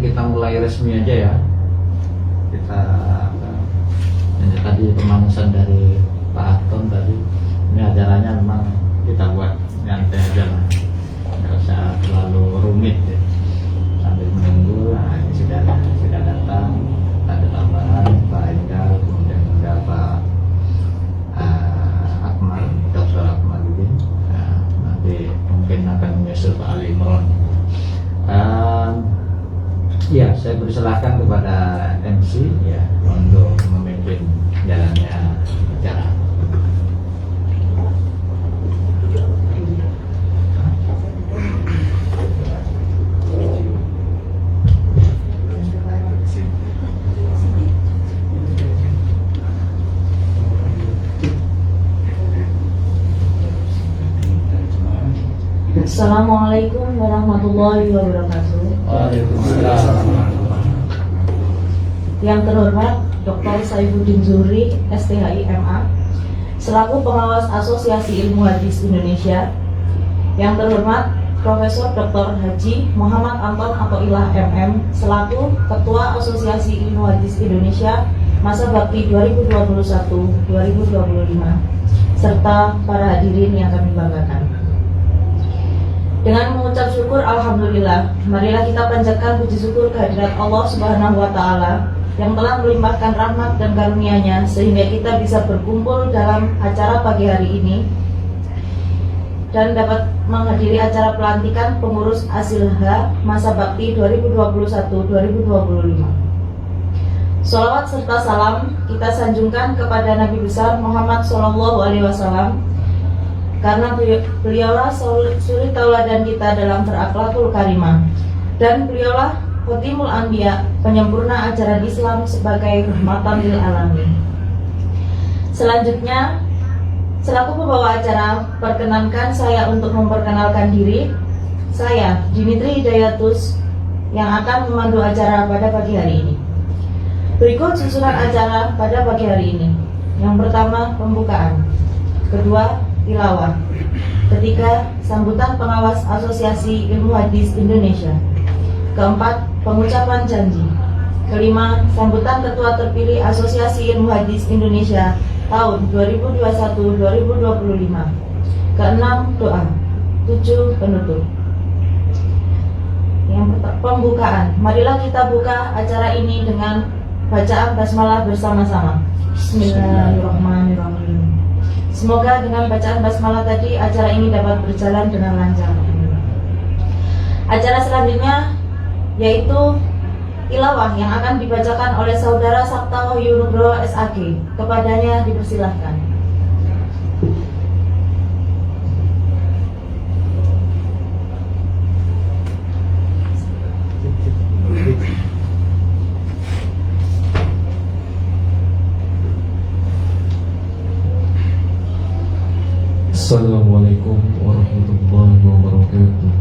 kita mulai resmi aja ya. Kita tadi pemanasan dari Pak Anton tadi. Ini acaranya memang kita buat nyantai aja lah, nggak usah terlalu rumit ya. Sambil menunggu, nah ini sudah datang, ada tambahan Pak Enggal, kemudian juga Pak Akmal, Dr. Akmaluddin. Nah, nanti mungkin akan menyusul Pak Ali Imron. Ya, saya persilahkan kepada MC ya untuk memimpin jalannya acara. Assalamualaikum warahmatullahi wabarakatuh. Waalaikumsalam. Yang terhormat Dr. Saifuddin Zuhri, STHI MA, selaku pengawas Asosiasi Ilmu Hadis Indonesia. Yang terhormat Profesor Dr. Haji Muhammad Anton Athoillah MM, selaku Ketua Asosiasi Ilmu Hadis Indonesia masa bakti 2021-2025, serta para hadirin yang kami banggakan. Dengan mengucap syukur alhamdulillah, marilah kita panjatkan puji syukur kehadirat Allah Subhanahu wa taala yang telah melimpahkan rahmat dan karunia-Nya sehingga kita bisa berkumpul dalam acara pagi hari ini dan dapat menghadiri acara pelantikan pengurus Asilha masa bakti 2021-2025. Sholawat serta salam kita sanjungkan kepada Nabi besar Muhammad SAW, karena beliaulah suri tauladan kita dalam berakhlakul karimah, dan beliaulah Khotimul Anbiya, penyempurna ajaran Islam sebagai rahmatan lil alamin. Selanjutnya, selaku pembawa acara, perkenankan saya untuk memperkenalkan diri. Saya Dimitri Hidayatus yang akan memandu acara pada pagi hari ini. Berikut susunan acara pada pagi hari ini. Yang pertama, pembukaan. Kedua, tilawah. Ketiga, sambutan pengawas Asosiasi Ilmu Hadis Indonesia. Keempat, pengucapan janji. Kelima, sambutan ketua terpilih Asosiasi Ilmu Hadis Indonesia tahun 2021-2025. Keenam, doa. 7, penutup. Yang pertama, pembukaan. Marilah kita buka acara ini dengan bacaan basmalah bersama-sama. Bismillahirrahmanirrahim. Semoga dengan bacaan basmalah tadi acara ini dapat berjalan dengan lancar. Acara selanjutnya yaitu tilawah yang akan dibacakan oleh Saudara Sabta Wahyu Nugroho SAG. Kepadanya dipersilahkan. Assalamualaikum warahmatullahi wabarakatuh.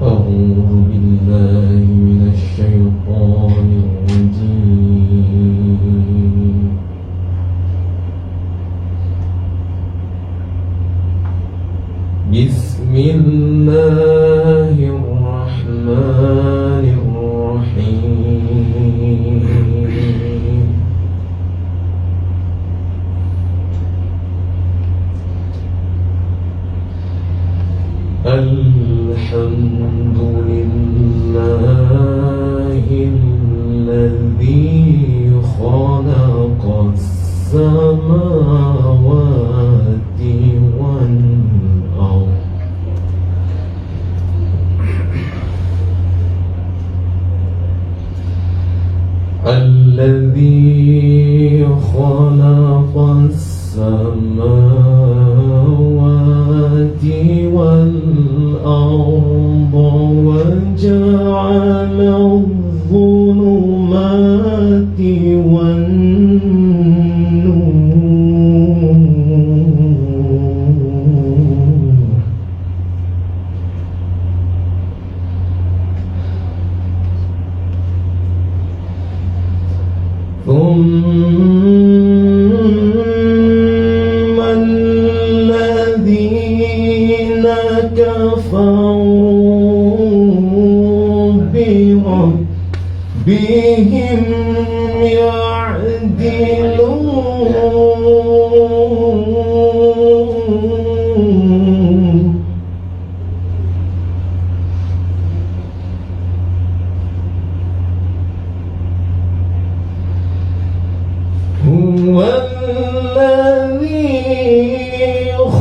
A'udzu billahi minasy syaithanir rajim. Bismillahirrahmanirrahim. Alhamdulillahilladzi khalaqas samawati wal ardh. Alladzi khalaqas samawati wal ardh wa ja'ala adh-dhulumati wan nur. كفروا بربهم يعدلون هو الذي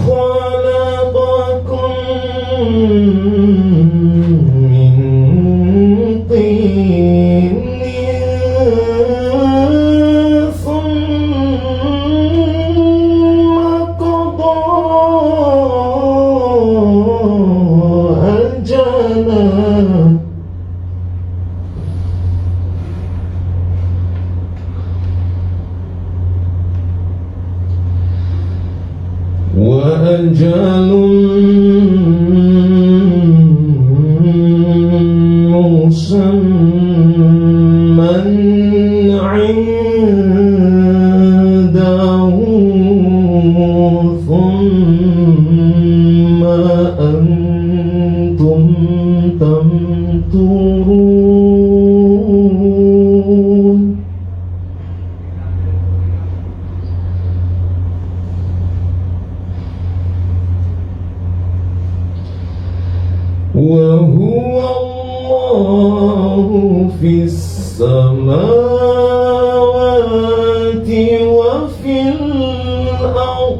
خلقكم من طين ثم قضى أجلا وأجل مسمى عنده ثم أنتم تمترون وهو الله في السماوات وفي الأرض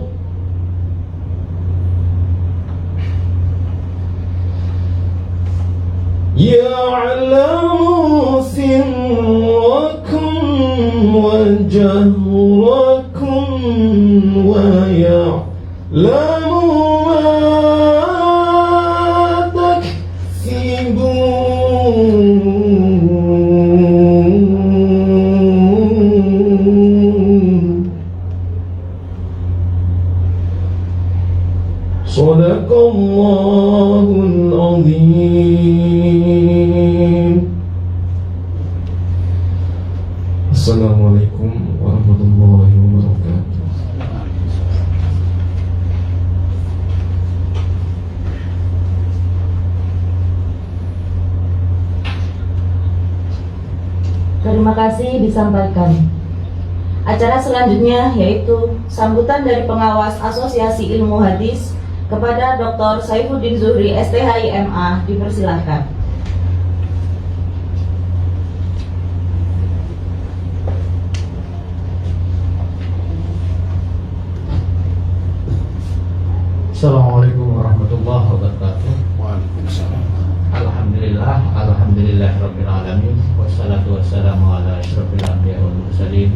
يعلم سركم وجهركم ويعلم صدق الله العظيم. السلام عليكم ورحمة الله وبركاته. Terima kasih disampaikan. Acara selanjutnya yaitu sambutan dari pengawas Asosiasi Ilmu Hadis kepada Dr. Saifuddin Zuhri, STHI MA, dipersilahkan. Assalamualaikum warahmatullahi wabarakatuh. Waalaikumsalam. Alhamdulillahirabbil alamin wassalatu wassalamu ala asyrofil anbiya'i wal mursalin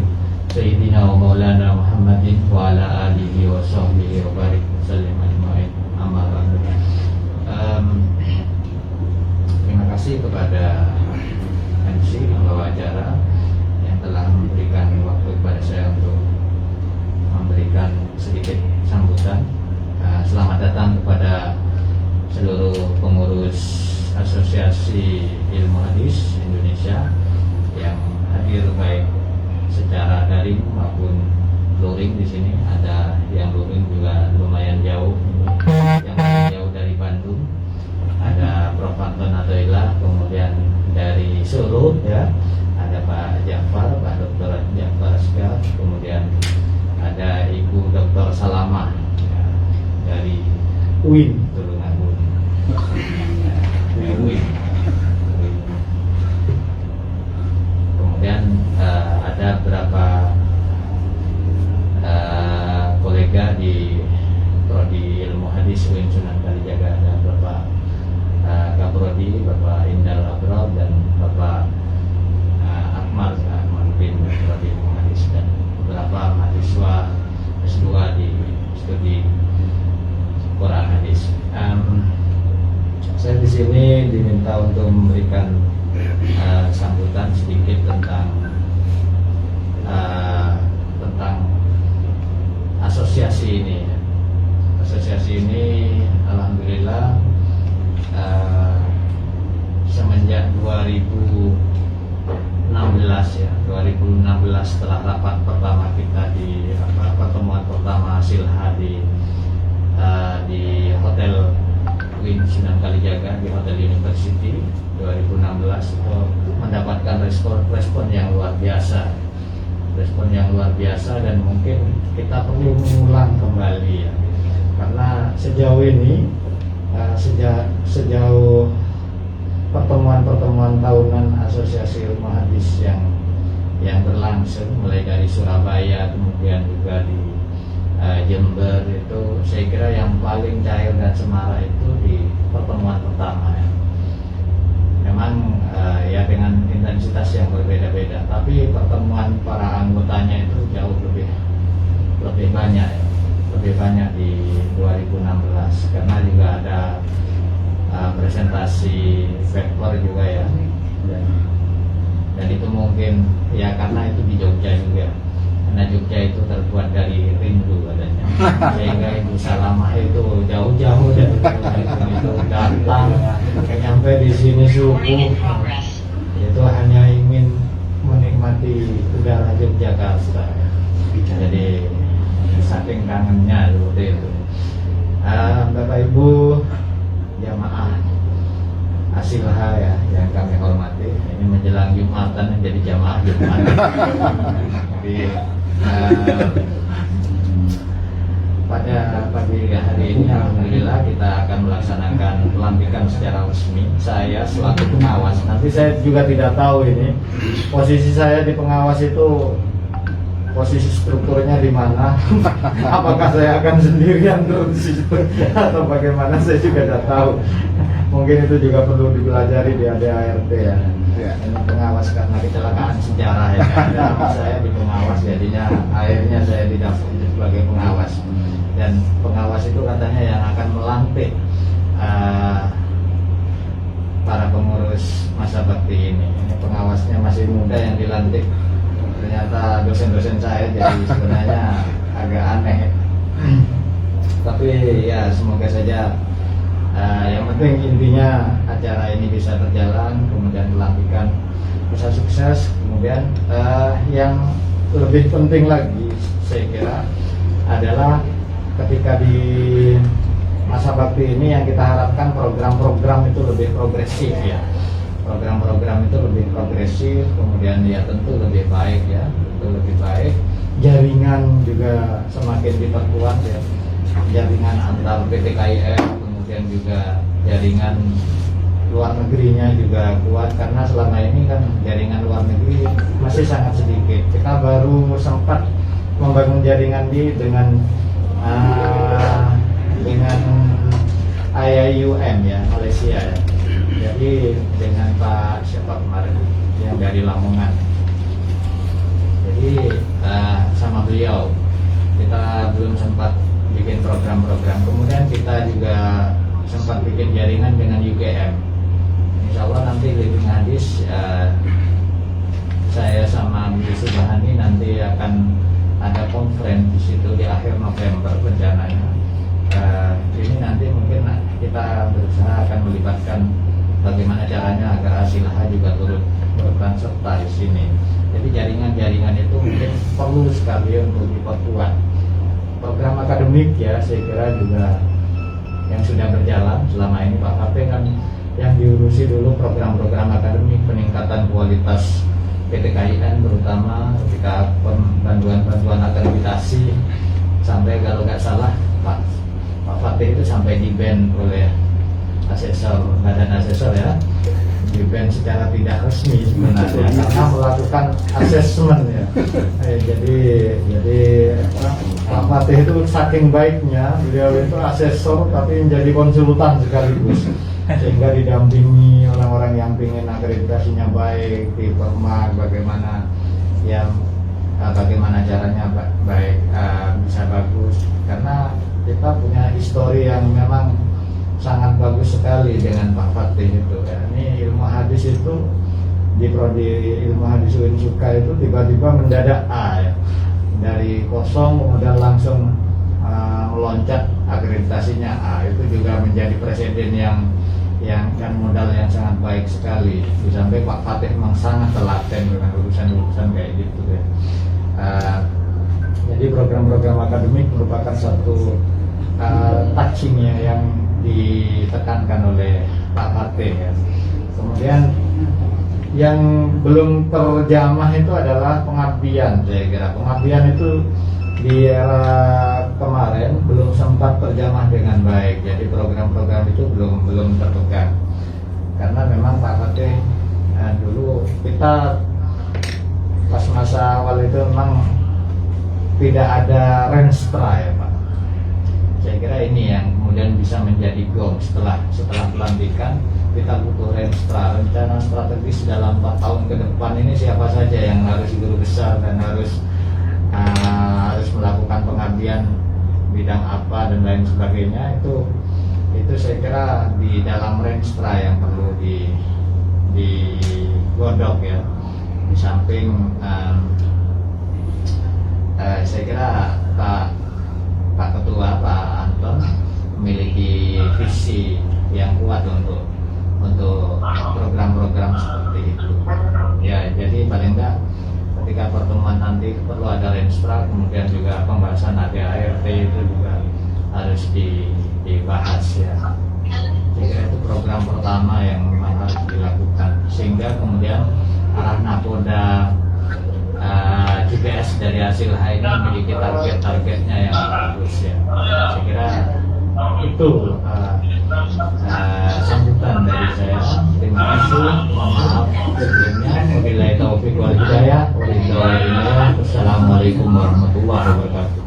sayyidina wa maulana Muhammadin wa ala alihi wa sahbihi wa barik wasallim ajma'in. Amma ba'du. Terima kasih kepada MC pembawa acara yang telah memberikan waktu kepada saya untuk memberikan sedikit sambutan. Selamat datang kepada seluruh pengurus Asosiasi Ilmu Hadis Indonesia yang hadir baik secara daring maupun luring di sini. Ada yang luring juga lumayan jauh, yang paling jauh dari Bandung. Ada Prof. Anton Atoila, kemudian dari Solo ya, ada Pak Jafar, Pak Dr. Jafar Asgar, kemudian ada Ibu Dr. Salamah ya, dari UIN Tulungagung. Kemudian ada beberapa kolega di Prodi Ilmu Hadis UIN Sunan Kalijaga. Ada Bapak Kaprodi, Bapak Indal Abral, dan Bapak Akmal bin Prodi Ilmu Hadis, dan beberapa mahasiswa S2 di studi Quran Hadis. Saya di sini diminta untuk memberikan sambutan sedikit tentang asosiasi ini. Asosiasi ini, alhamdulillah, semenjak 2016 ya, 2016 setelah rapat pertama kita di pertemuan pertama Silha di Hotel Queen Sunan Kalijaga di Hotel University 2016 itu mendapatkan respon yang luar biasa, dan mungkin kita perlu mengulang kembali ya, karena sejauh ini sejauh pertemuan tahunan Asosiasi Ilmu Hadis yang berlangsung mulai dari Surabaya kemudian juga di Jember, itu saya kira yang paling cair dan semarak itu di pertemuan pertama ya. Memang ya dengan intensitas yang berbeda-beda, tapi pertemuan para anggotanya itu jauh lebih banyak ya. Lebih banyak di 2016 karena juga ada presentasi vektor juga ya, dan itu mungkin ya karena itu di Jogja juga, karena Jogja itu terbuat dari rindu katanya, sehingga Ibu Salamah itu jauh-jauh dari itu datang nyampe di sini subuh itu hanya ingin menikmati udara Yogyakarta, jadi saking kangennya seperti itu. Bapak Ibu jamaah Asilha ya yang kami hormati, ini menjelang Jumatan jadi jamaah Jumat. Jadi pada pagi hari ini alhamdulillah kita akan melaksanakan pelantikan secara resmi. Saya selaku pengawas, nanti saya juga tidak tahu ini posisi saya di pengawas itu posisi strukturnya di mana. Apakah saya akan sendirian terus di situ atau bagaimana, saya juga tidak tahu. Mungkin itu juga perlu dipelajari di ADART ya. Ini pengawas karena kecelakaan sejarah ya. Ada nama saya di pengawas, jadinya akhirnya saya didaftar sebagai pengawas. Dan pengawas itu katanya yang akan melantik para pengurus masa bakti ini. Ini pengawasnya masih muda yang dilantik. Ternyata dosen-dosen saya, jadi sebenarnya agak aneh. Tapi ya semoga saja yang penting intinya acara ini bisa berjalan, kemudian pelantikan bisa sukses. Kemudian yang lebih penting lagi saya kira adalah ketika di masa bakti ini yang kita harapkan program-program itu lebih progresif ya. Program-program itu lebih progresif, kemudian ya tentu lebih baik ya, tentu lebih baik. Jaringan juga semakin diperkuat ya, jaringan antar PTKIM, kemudian juga jaringan luar negerinya juga kuat, karena selama ini kan jaringan luar negeri masih sangat sedikit. Kita baru sempat membangun jaringan dengan IAIUM ya, Malaysia ya. Jadi dengan Pak siapa kemarin yang dari Lamongan, jadi sama beliau kita belum sempat bikin program-program. Kemudian kita juga sempat bikin jaringan dengan UGM. Insya Allah nanti Living Hadis saya sama Bu Subhani nanti akan ada conference di situ di akhir November rencananya. Ini nanti mungkin kita berusaha akan melibatkan bagaimana caranya agar Asilha juga turut berperan serta di sini. Jadi jaringan-jaringan itu mungkin perlu sekali untuk diperkuat. Program akademik ya saya kira juga yang sudah berjalan selama ini. Pak Fatih kan yang diurusi dulu program-program akademik, peningkatan kualitas PTKIN terutama ketika bantuan akreditasi, sampai kalau nggak salah Pak Fatih itu sampai di-ban oleh badan asesor ya, di-ban secara tidak resmi sebenarnya karena melakukan asesmen ya. Jadi Pak Fatih itu saking baiknya, beliau itu asesor tapi menjadi konsultan sekaligus, sehingga didampingi orang-orang yang ingin akreditasinya baik di Perma, bagaimana caranya baik bisa bagus, karena kita punya histori yang memang sangat bagus sekali dengan Pak Fatih itu ya. Ini ilmu hadis itu di prodi ilmu hadis UIN Suka itu tiba-tiba mendadak ya. Dari kosong kemudian langsung meloncat akreditasinya itu juga menjadi presiden yang kan modal yang sangat baik sekali. Sampai Pak Fatih memang sangat telaten dengan urusan-urusan kayak gitu ya. Jadi program-program akademik merupakan satu touchingnya yang ditekankan ditekankan oleh Pak Fatih ya. Kemudian yang belum terjamah itu adalah pengabdian. Saya kira pengabdian itu di era kemarin belum sempat terjamah dengan baik. Jadi program-program itu belum terpegang. Karena memang Pak Fatih dulu kita pas masa awal itu memang tidak ada renstra ya Pak. Saya kira ini yang kemudian bisa menjadi goal setelah pelantikan. Kita butuh rencana strategis dalam 4 tahun ke depan ini siapa saja yang harus guru besar dan harus melakukan pengabdian bidang apa dan lain sebagainya. Itu saya kira di dalam rencana yang perlu digodok ya. Di samping saya kira Pak Ketua Pak Anton memiliki visi yang kuat untuk program-program seperti itu. Ya, jadi paling enggak ketika pertemuan nanti perlu ada renstra, kemudian juga pembahasan ADART itu juga harus dibahas ya. Saya kira itu program pertama yang memang harus dilakukan, sehingga kemudian arah nakoda GPS dari hasil H ini memiliki target-targetnya yang bagus ya. Saya kira itu sambutan dari saya. Terima kasih. Mohon maaf sebelumnya. Wabillahi taufiq wal hidayah. Wassalamualaikum warahmatullahi wabarakatuh.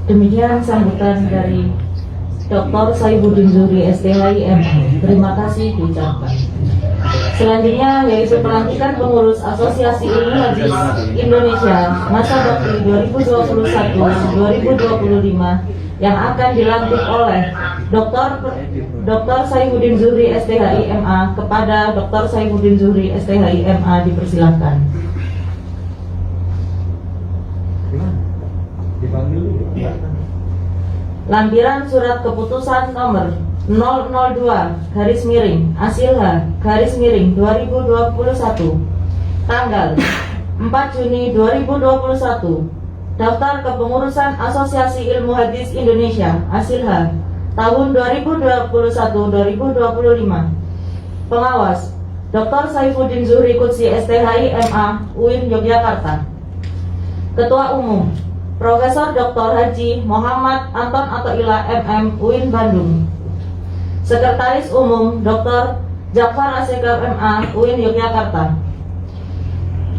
Demikian sambutan dari Dr. Saifuddin Zuhri STHI MA. Terima kasih diucapkan. Selanjutnya yaitu pelantikan pengurus Asosiasi Ilmu Hadis Indonesia masa bakti 2021-2025 yang akan dilantik oleh Dr. Saifuddin Zuhri STHI MA. Kepada Dr. Saifuddin Zuhri STHI MA dipersilahkan. Lampiran surat keputusan nomor 002-ASIL-H-2021 tanggal 4 Juni 2021. Daftar kepengurusan Asosiasi Ilmu Hadis Indonesia ASIL-H tahun 2021-2025. Pengawas Dr. Saifuddin Zuhri Qudsi STHI MA UIN Yogyakarta. Ketua Umum Profesor Dr. Haji Muhammad Anton Athaillah MM UIN Bandung. Sekretaris Umum Dr. Jafar Asegaf MA UIN Yogyakarta.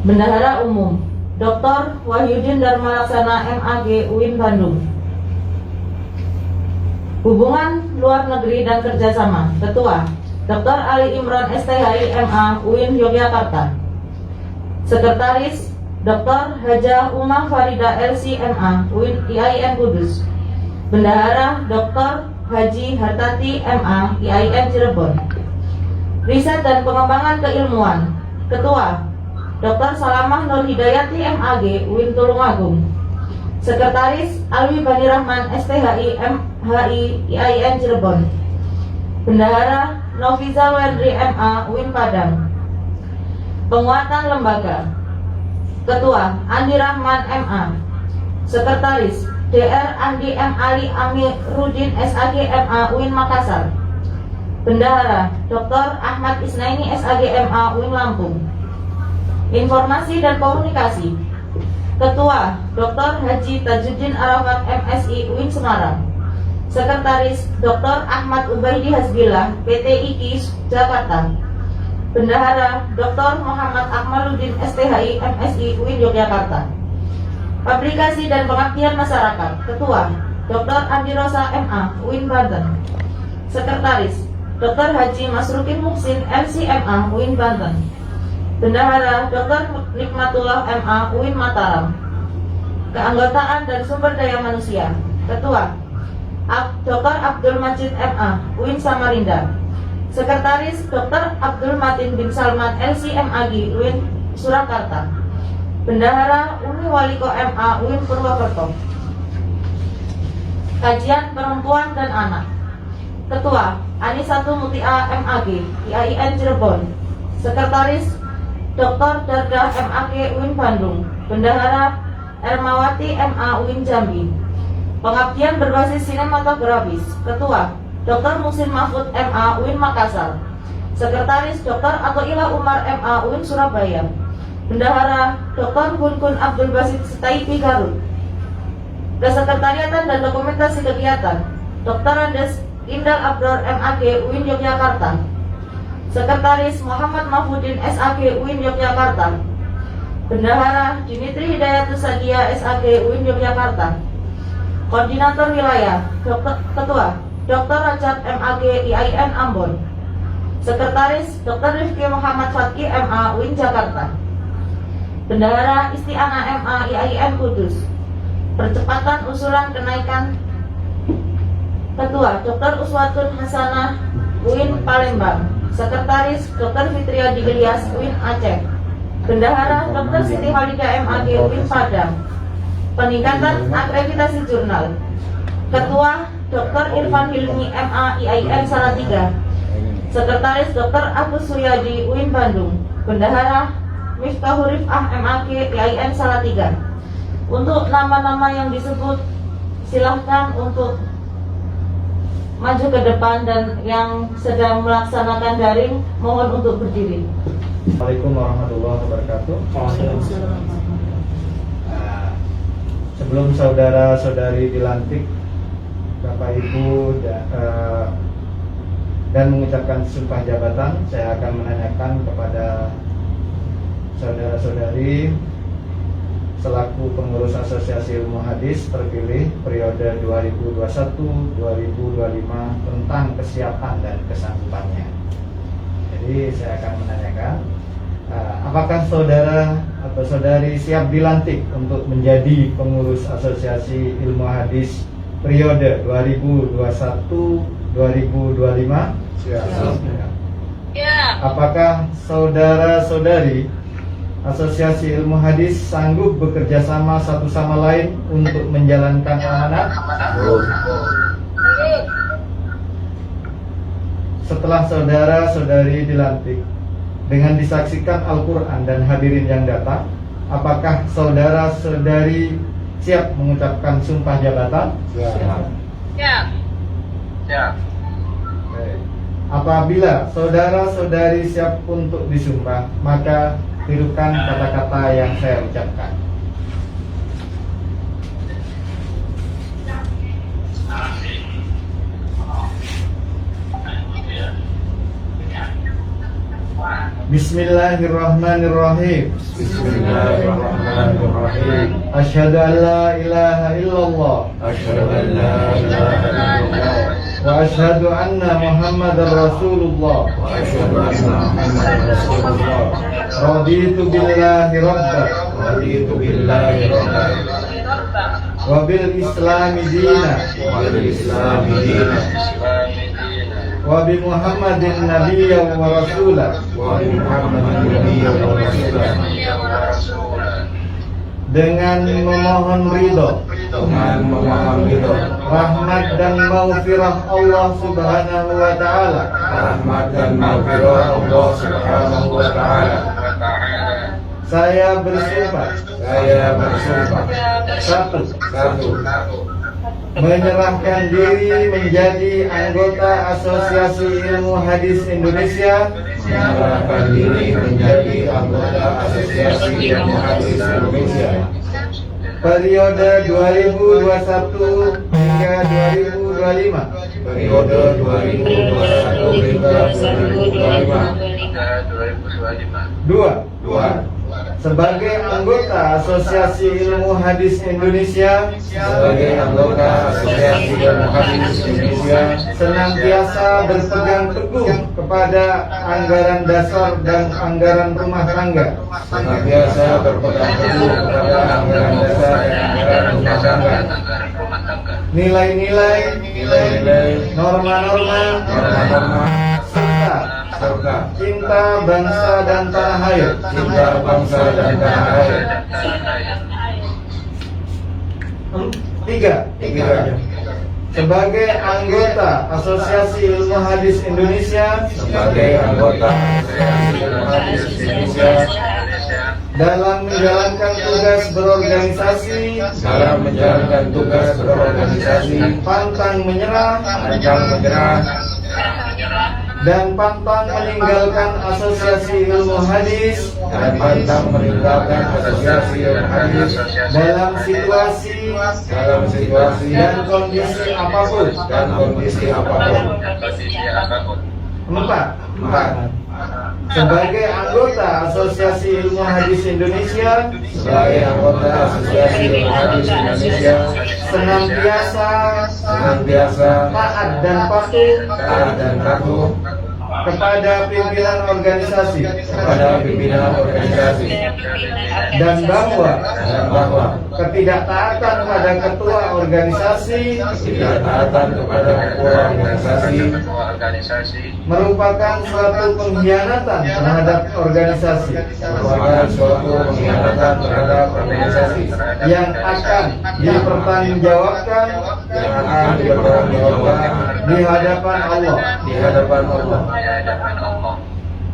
Bendahara Umum Dr. Wahyudin Dharma Laksana MAG UIN Bandung. Hubungan Luar Negeri dan Kerjasama Ketua Dr. Ali Imran STHI MA UIN Yogyakarta. Sekretaris Dr. Haja Umang Farida LC.MA UIN IAIN Kudus. Bendahara Dr. Haji Hartati MA IAIN Cirebon. Riset dan Pengembangan Keilmuan Ketua Dr. Salamah Nur Hidayati MAG UIN Tulungagung. Sekretaris Alwi Bani Rahman STHI MHI IAIN Cirebon. Bendahara Novizal Wendri MA UIN Padang. Penguatan Lembaga Ketua Andi Rahman MA. Sekretaris Dr. Andi M. Ali Amiruddin SAG MA UIN Makassar. Bendahara Dr. Ahmad Isnaini SAG MA UIN Lampung. Informasi dan Komunikasi Ketua Dr. Haji Tajuddin Arafat MSI UIN Semarang. Sekretaris Dr. Ahmad Ubaidi Hasbillah PT IKI Jakarta. Bendahara Dr. Muhammad Akmaluddin STHI MSI UIN Yogyakarta. Publikasi dan Pengabdian Masyarakat Ketua Dr. Andi Rosa MA UIN Banten. Sekretaris Dr. Haji Masrukin Muksin LC.MA UIN Banten. Bendahara Dr. Nikmatullah MA UIN Mataram. Keanggotaan dan Sumber Daya Manusia Ketua Dr. Abdul Majid MA UIN Samarinda. Sekretaris Dr. Abdul Matin bin Salman LC.MAG UIN Surakarta. Bendahara Umi Waliko MA UIN Purwokerto. Kajian Perempuan dan Anak. Ketua Anisatu Mutia MAG, IAIN Cirebon. Sekretaris Dr. Dardah MAG UIN Bandung. Bendahara Ermawati MA UIN Jambi. Pengabdian berbasis sinematografis. Ketua Dr. Musin Mahfud MA UIN Makassar. Sekretaris Dr. Atoila Umar MA UIN Surabaya. Bendahara Dr. Kun Abdul Basit Setaipi Garut. Kesekretariatan dan Dokumentasi Kegiatan Dr. Andes Indal Abdor MAG UIN Yogyakarta. Sekretaris Muhammad Mahfudin SAG UIN Yogyakarta. Bendahara Dimitri Hidayatus Sadia SAG UIN Yogyakarta. Koordinator Wilayah Ketua Dr. Rajab MAG IAIN Ambon. Sekretaris Dr. Rifki Muhammad Fatki MA UIN Jakarta. Bendahara Istiana MA IAIN Kudus. Percepatan usulan kenaikan. Ketua Dr. Uswatun Hasanah UIN Palembang. Sekretaris Dr. Fitriadi Ilyas UIN Aceh. Bendahara Dr. Siti Halida MAG UIN Padang. Peningkatan akreditasi jurnal. Ketua Dr. Irfan Hilmi MA IAIN Salatiga. Sekretaris Dr. Agus Suryadi UIN Bandung. Bendahara Miftahul Rif'ah MAG IAIN Salatiga. Untuk nama-nama yang disebut, silahkan untuk maju ke depan, dan yang sedang melaksanakan daring mohon untuk berdiri. Assalamualaikum warahmatullahi wabarakatuh. Sebelum saudara-saudari dilantik, Bapak Ibu dan mengucapkan sumpah jabatan, saya akan menanyakan kepada saudara-saudari selaku pengurus Asosiasi Ilmu Hadis terpilih periode 2021-2025 tentang kesiapan dan kesanggupannya. Jadi saya akan menanyakan, apakah saudara atau saudari siap dilantik untuk menjadi pengurus Asosiasi Ilmu Hadis periode 2021-2025? Siap. Apakah saudara-saudari Asosiasi Ilmu Hadis sanggup bekerja sama satu sama lain untuk menjalankan amanat? Setelah saudara-saudari dilantik, dengan disaksikan Al-Quran dan hadirin yang datang, apakah saudara-saudari siap mengucapkan sumpah jabatan? Siap. Baik. Apabila saudara-saudari siap untuk disumpah, maka tirukan kata-kata yang saya ucapkan. Bismillahirrahmanirrahim. Bismillahirrahmanirrahim. Asyhadu an la ilaha illallah. Asyhadu an la ilaha illallah. Wa asyhadu anna Muhammadar Rasulullah. Wa asyhadu anna Muhammadar Rasulullah. Raditu billahi rabban. Raditu billahi rabban. Wa bil islami dina. Wa bil islami dinan. Wa bi Muhammadin nabiyyan wa rasulah. Wa bi Muhammadin nabiyyan wa rasulah. Dengan memohon ridho, Dengan memohon ridho, rahmat dan maghfirah Allah Subhanahu wa taala, rahmat dan maghfirah Allah Subhanahu wa taala. saya bersumpah Saya bersumpah. satu, Menyerahkan diri menjadi anggota Asosiasi Ilmu Hadis Indonesia. Menyerahkan diri menjadi anggota Asosiasi Ilmu Hadis Indonesia. periode 2021 hingga 2025. Periode 2021 hingga 2025. Dua, Dua. sebagai anggota Asosiasi Ilmu Hadis Indonesia, Sebagai anggota Asosiasi Ilmu Hadis Indonesia, senantiasa berpegang teguh kepada anggaran dasar dan anggaran rumah tangga, senantiasa berpegang teguh kepada anggaran dasar dan anggaran rumah tangga, nilai-nilai, norma-norma, serta cinta bangsa dan tanah air. cinta bangsa dan tanah air. Tiga, Tiga. sebagai anggota Asosiasi Ilmu Hadis Indonesia sebagai anggota Asosiasi Ilmu Hadis Indonesia dalam menjalankan tugas berorganisasi pantang menyerah dan pantang meninggalkan Asosiasi Ilmu Hadis dalam situasi dan kondisi apapun. 4. Sebagai anggota Asosiasi Ilmu Hadis Indonesia senantiasa taat dan patuh kepada pimpinan organisasi dan bahwa ketidaktaatan pada ketua organisasi merupakan suatu pengkhianatan terhadap organisasi yang akan dipertanggungjawabkan di hadapan Allah.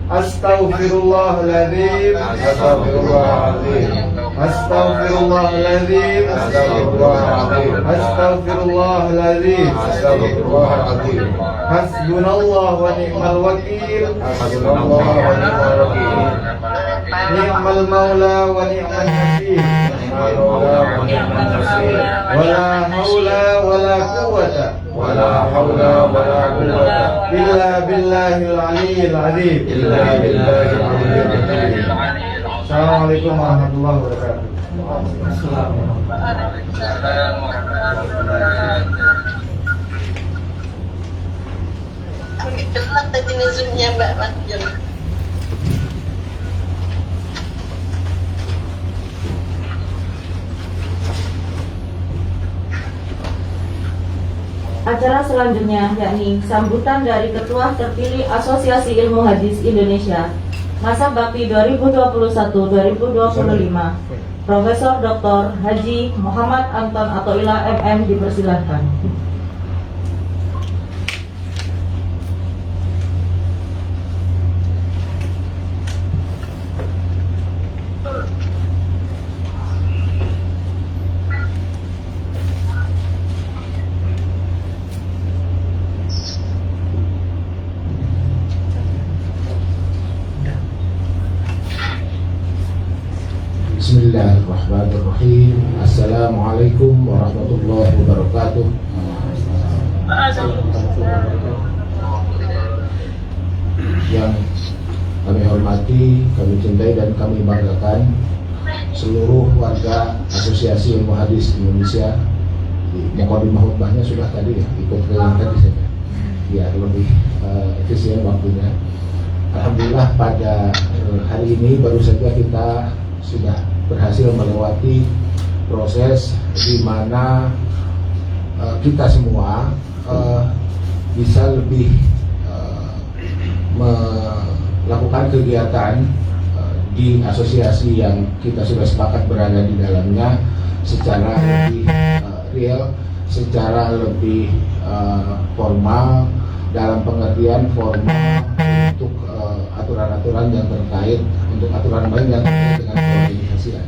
Astaghfirullahaladzim. Hasbunallah wa ni'mal wakil. Ni'mal maula wa ni'mal nasir. Wala haula wala quwwata illa billahil aliyyil azim. Assalamualaikum warahmatullahi wabarakatuh. Kenapa tadi zoomnya Mbak Panjang? Acara selanjutnya yakni sambutan dari Ketua Terpilih Asosiasi Ilmu Hadis Indonesia masa bakti 2021-2025, Profesor Dr. Haji Muhammad Anton Athoillah MM dipersilahkan. Bismillahirrahmanirrahim. Assalamualaikum warahmatullahi wabarakatuh. Yang kami hormati, kami cintai dan kami banggakan seluruh warga Asosiasi Ilmu Hadis Indonesia. Mukadimah khutbahnya sudah tadi ya, ikut kalian tadi saja biar lebih efisien waktunya. Alhamdulillah pada hari ini baru saja kita sudah berhasil melewati proses di mana kita semua bisa lebih melakukan kegiatan di asosiasi yang kita sudah sepakat berada di dalamnya secara lebih real, secara lebih formal, dalam pengertian formal untuk aturan-aturan yang terkait, untuk aturan lain yang terkait dengan komunikasian.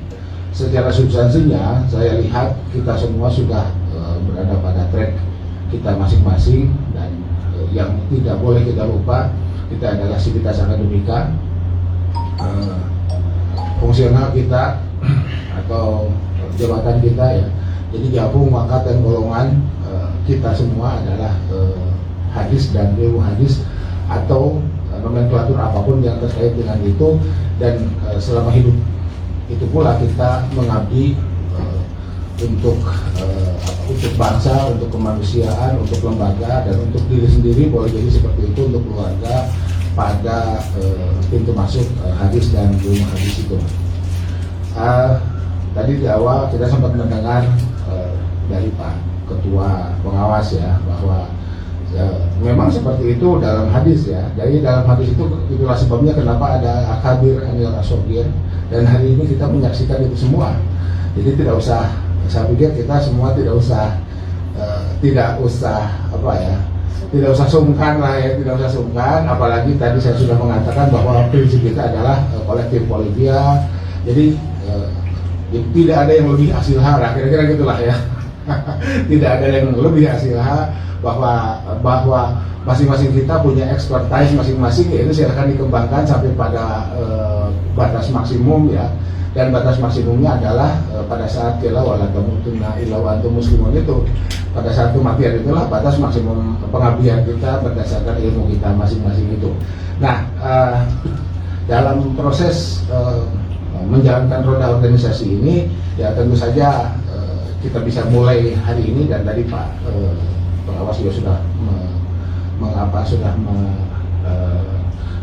Secara substansinya, saya lihat kita semua sudah berada pada track kita masing-masing, dan yang tidak boleh kita lupa, kita adalah sivitas akademika, fungsional kita atau jabatan kita ya. Jadi gabung pangkat dan golongan kita semua adalah hadis dan ilmu hadis atau nomenklatur apapun yang terkait dengan itu, dan selama hidup itu pula kita mengabdi untuk bangsa, untuk kemanusiaan, untuk lembaga, dan untuk diri sendiri, boleh jadi seperti itu, untuk keluarga pada pintu masuk hadis dan ilmu hadis itu. Tadi di awal kita sempat mendengar dari Pak Ketua Pengawas ya, bahwa memang seperti itu dalam hadis ya. Jadi dalam hadis itu, itulah sebabnya kenapa ada akabir anil asogir, dan hari ini kita menyaksikan itu semua. Jadi tidak usah, saya pikir kita semua tidak usah tidak usah tidak usah sungkan lah ya, tidak usah sungkan. Apalagi tadi saya sudah mengatakan bahwa prinsip kita adalah kolektif Polivia. Jadi tidak ada yang lebih asilha, kira-kira gitulah ya. Tidak ada yang lebih asilha, bahwa masing-masing kita punya expertise masing-masing, yaitu silakan dikembangkan sampai pada batas maksimum ya. Dan batas maksimumnya adalah pada saat kila wala tamutunna illa wa antum muslimun, itu pada saat kematian itulah batas maksimum pengabdian kita berdasarkan ilmu kita masing-masing itu. Nah, dalam proses menjalankan roda organisasi ini ya tentu saja kita bisa mulai hari ini, dan tadi Pak Pengawas juga sudah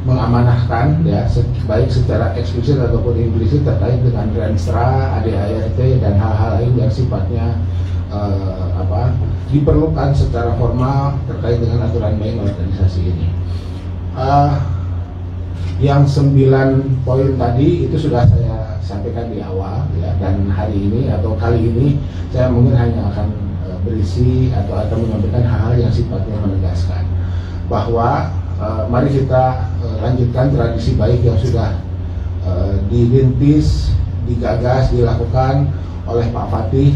mengamanahkan ya, baik secara eksplisit ataupun implisit terkait dengan Renstra, ADART dan hal-hal lain yang sifatnya diperlukan secara formal terkait dengan aturan main organisasi ini. Yang 9 poin tadi itu sudah saya sampaikan di awal ya, dan hari ini atau kali ini saya mungkin hanya akan berisi atau menyampaikan hal-hal yang sifatnya menegaskan bahwa mari kita lanjutkan tradisi baik yang sudah dirintis, digagas, dilakukan oleh Pak Fatih,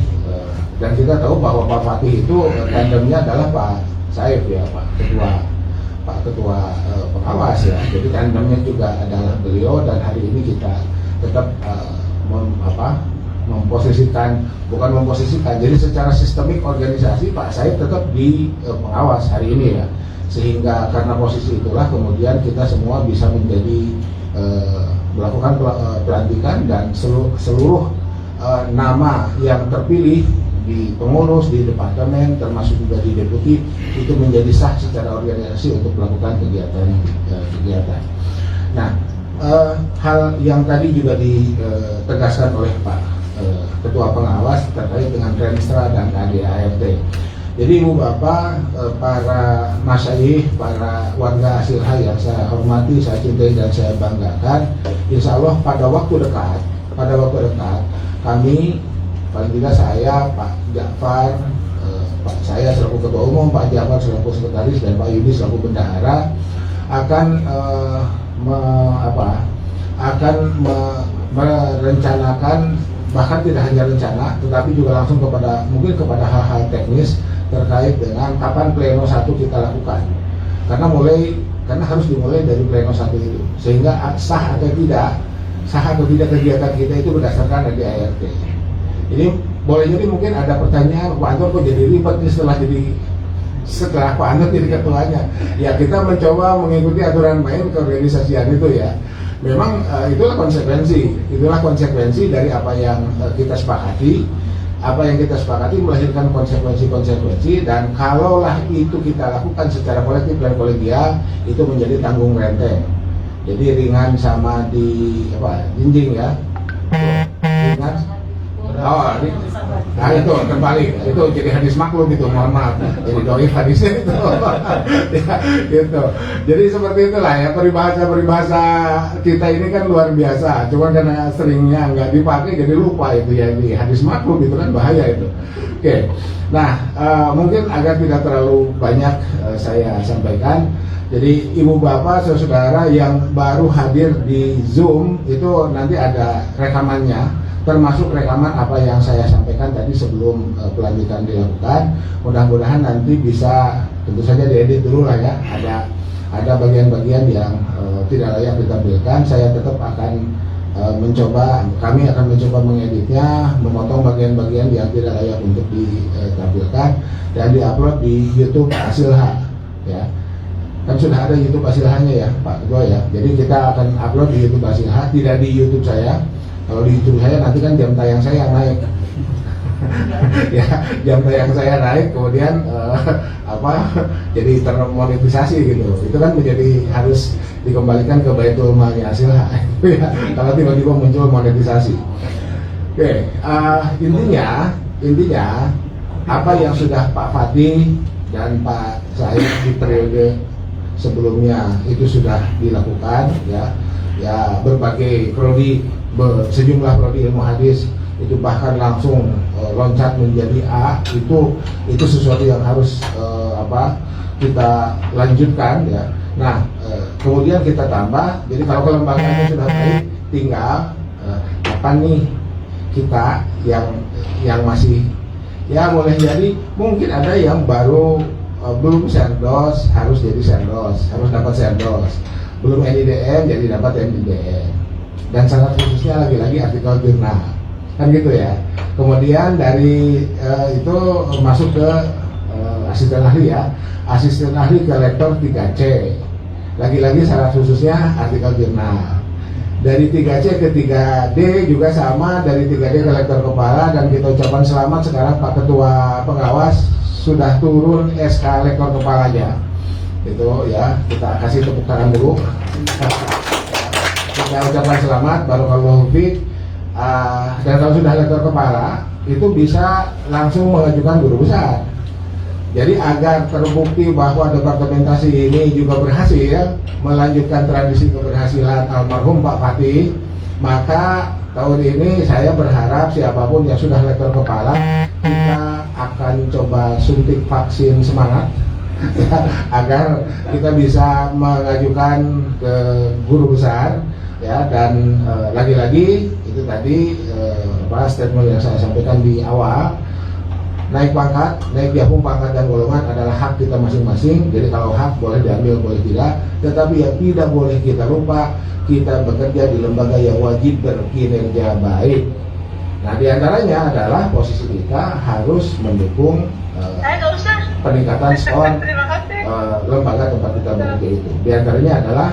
dan kita tahu bahwa Pak Fatih itu tandemnya adalah Pak Saif ya, Pak Ketua Pengawas ya. Jadi tandemnya juga adalah beliau, dan hari ini kita tetap memposisikan. Jadi secara sistemik organisasi Pak Saif tetap di pengawas hari ini ya. Sehingga karena posisi itulah kemudian kita semua bisa menjadi melakukan pelantikan, dan seluruh nama yang terpilih di pengurus, di departemen, termasuk juga di deputi, itu menjadi sah secara organisasi untuk melakukan kegiatan. Nah, hal yang tadi juga ditegaskan oleh Pak Ketua Pengawas terkait dengan Renstra dan ADART. Jadi Ibu Bapak, para masyayikh, para warga Asilha yang saya hormati, saya cintai dan saya banggakan, insya Allah pada waktu dekat kami, paling tidak saya, Pak Ja'far, saya selaku Ketua Umum, Pak Ja'far selaku Sekretaris, dan Pak Yudi selaku Bendahara akan merencanakan, bahkan tidak hanya rencana, tetapi juga langsung kepada hal-hal teknis terkait dengan kapan pleno 1 kita lakukan. Karena harus dimulai dari pleno 1 itu, sehingga sah atau tidak kegiatan kita itu berdasarkan dari ART. Ini boleh jadi mungkin ada pertanyaan, Pak Anton kok jadi ribet nih setelah Pak Anton jadi ketuanya. Ya, kita mencoba mengikuti aturan main keorganisasian itu ya. Memang itulah konsekuensi dari apa yang kita sepakati. Apa yang kita sepakati melahirkan konsekuensi, dan kalaulah itu kita lakukan secara kolektif dan kolegial, itu menjadi tanggung renteng. Jadi ringan sama jinjing ya. Ringan. Nah itu terbalik, itu jadi hadis maklum gitu, mohon maaf, jadi doif hadisnya itu. Ya, gitu. Jadi seperti itulah ya, peribahasa kita ini kan luar biasa, cuma karena seringnya nggak dipakai jadi lupa itu ya, di hadis maklum itu kan bahaya itu. Oke, nah mungkin agar tidak terlalu banyak saya sampaikan. Jadi Ibu Bapak, Saudara yang baru hadir di Zoom itu nanti ada rekamannya, termasuk rekaman apa yang saya sampaikan tadi sebelum pelantikan dilakukan. Mudah-mudahan nanti bisa, tentu saja diedit dulu lah ya. Ada bagian-bagian yang tidak layak ditampilkan. Saya tetap akan kami akan mencoba mengeditnya, memotong bagian-bagian yang tidak layak untuk ditampilkan dan diupload di YouTube Asilha ya. Kan sudah ada YouTube Asilhanya ya Pak Ketua ya. Jadi kita akan upload di YouTube Asilha, tidak di YouTube saya. Kalau di YouTube saya nanti kan jam tayang saya yang naik. Ya, jam tayang saya naik, kemudian jadi termonetisasi gitu. Itu kan menjadi harus dikembalikan ke Baitul Malnya Asilha. Ya, kalau tiba-tiba muncul monetisasi. Oke, intinya apa yang sudah Pak Fatih dan Pak Said di periode sebelumnya itu sudah dilakukan ya berbagai prodi, sejumlah prodi ilmu hadis itu bahkan langsung loncat menjadi A, itu sesuatu yang harus kita lanjutkan ya. Nah, kemudian kita tambah, jadi kalau kelembagaannya sudah baik, tinggal apa nih kita yang masih ya boleh jadi mungkin ada yang baru belum serdos, harus jadi serdos, harus dapat serdos, belum NIDM jadi dapat NIDM, dan syarat khususnya lagi-lagi artikel jurnal kan gitu ya. Kemudian dari itu masuk ke asisten ahli ya, asisten ahli ke lektor 3C, lagi-lagi syarat khususnya artikel jurnal. Dari 3C ke 3D juga sama, dari 3D ke lektor kepala, dan kita ucapkan selamat sekarang Pak Ketua Pengawas sudah turun SK lektor kepalanya. Itu ya, kita kasih tepuk tangan dulu. Kita ucapkan selamat, barakallahu fiik. Dan kalau sudah lektor kepala itu bisa langsung mengajukan guru besar. Jadi agar terbukti bahwa departementasi ini juga berhasil melanjutkan tradisi keberhasilan almarhum Pak Fatih, maka tahun ini saya berharap siapapun yang sudah lektor kepala, kita akan coba suntik vaksin semangat ya, agar kita bisa mengajukan ke guru besar ya. Dan lagi-lagi itu tadi statement yang saya sampaikan di awal, naik pangkat, naik jabung pangkat dan golongan adalah hak kita masing-masing. Jadi kalau hak boleh diambil, boleh tidak, tetapi yang tidak boleh kita lupa, kita bekerja di lembaga yang wajib berkinerja baik. Nah, diantaranya adalah posisi kita harus mendukung peningkatan skor lembaga tempat kita bekerja itu. Diantaranya adalah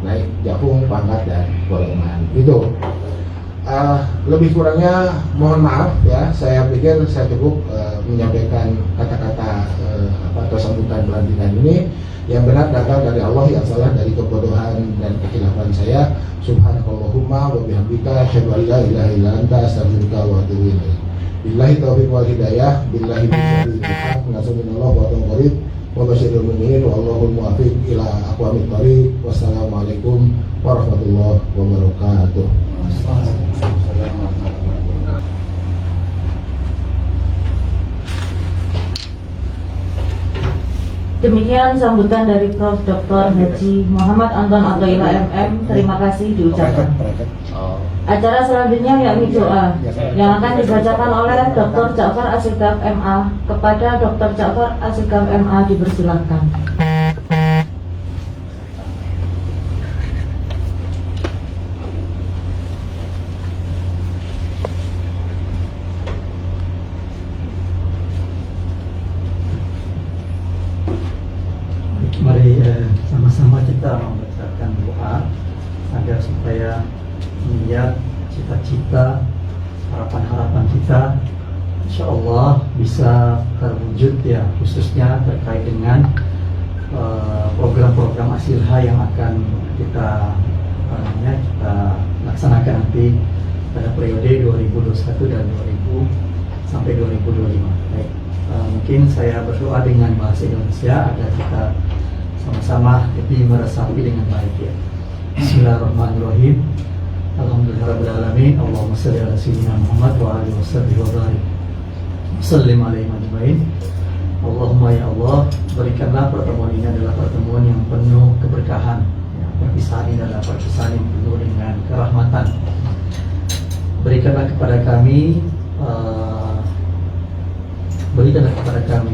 naik jabung pangkat dan golongan itu. Lebih kurangnya mohon maaf ya, saya pikir saya cukup menyampaikan kata-kata atau sambutan pelantikan ini. Yang benar datang dari Allah, yang salah dari kebodohan dan kekhilafan saya. Subhanakallahumma wa bihamdika asyhadu an la ilaha illa anta astaghfiruka wa atubu ilaik. Billahi taufiq wal hidayah, billahi billahi nasallallahu wa tawfiq wa basyirul mu'minin wallahul muwaffiq ila aqwamit thoriq. Wassalamualaikum warahmatullahi wabarakatuh. Demikian sambutan dari Prof. Dr. Haji Muhammad Anton Athaillah MM. Terima kasih diucapkan. Acara selanjutnya yakni doa yang akan dibacakan oleh Dr. Ja'far Asygaf MA. Kepada Dr. Ja'far Asygaf MA dipersilakan. Mari sama-sama kita membacakan doa agar supaya niat, cita-cita, harapan-harapan kita insya Allah bisa terwujud ya, khususnya terkait dengan program-program Asilha yang akan kita laksanakan nanti pada periode 2021 dan 2000 sampai 2025. Baik, mungkin saya berdoa dengan bahasa Indonesia agar kita sama-sama lebih meresapi dengan baik ya. Bismillahirrahmanirrahim. Alhamdulillahirrahmanirrahim. Allahumma salli ala sayyidina Muhammad wa alihi wasahbihi wa barik sallim alaihi ajmain. Allahumma ya Allah, berikanlah pertemuan ini adalah pertemuan yang penuh keberkahan ya, perpisahan ini adalah perpisahan yang penuh dengan kerahmatan. Berikanlah kepada kami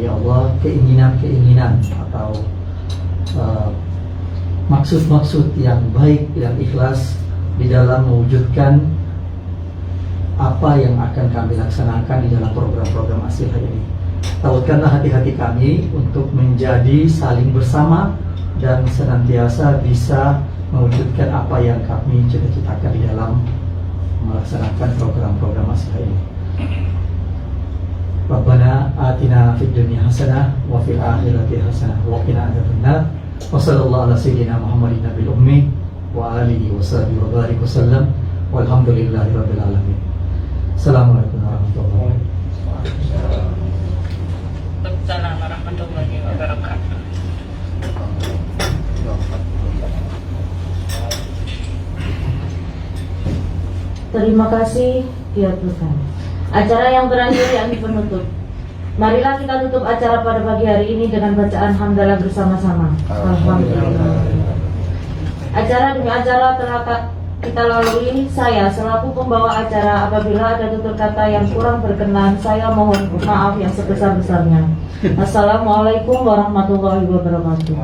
ya Allah keinginan-keinginan atau maksud-maksud yang baik dan ikhlas di dalam mewujudkan apa yang akan kami laksanakan di dalam program-program Asilha ini. Tautkanlah hati-hati kami untuk menjadi saling bersama dan senantiasa bisa mewujudkan apa yang kami cita-citakan di dalam melaksanakan program-program Asilha ini. Rabbana atina fid dunya hasanah wa fil akhirati hasanah wa qina adzabannar. Wa sallallahu ala sayyidina Muhammadin nabiyil ummi wa alihi washabihi wa barik wasallam. Walhamdulillahi rabbil alamin. Assalamualaikum warahmatullahi wabarakatuh. Assalamualaikum warahmatullahi wabarakatuh. Terima kasih diaturkan. Acara yang berakhir yakni penutup. Marilah kita tutup acara pada pagi hari ini dengan bacaan hamdalah bersama-sama. Alhamdulillah. Acara demi acara telah kita lalui. Saya selaku pembawa acara, apabila ada tutur kata yang kurang berkenan, saya mohon maaf yang sebesar-besarnya. Assalamualaikum warahmatullahi wabarakatuh.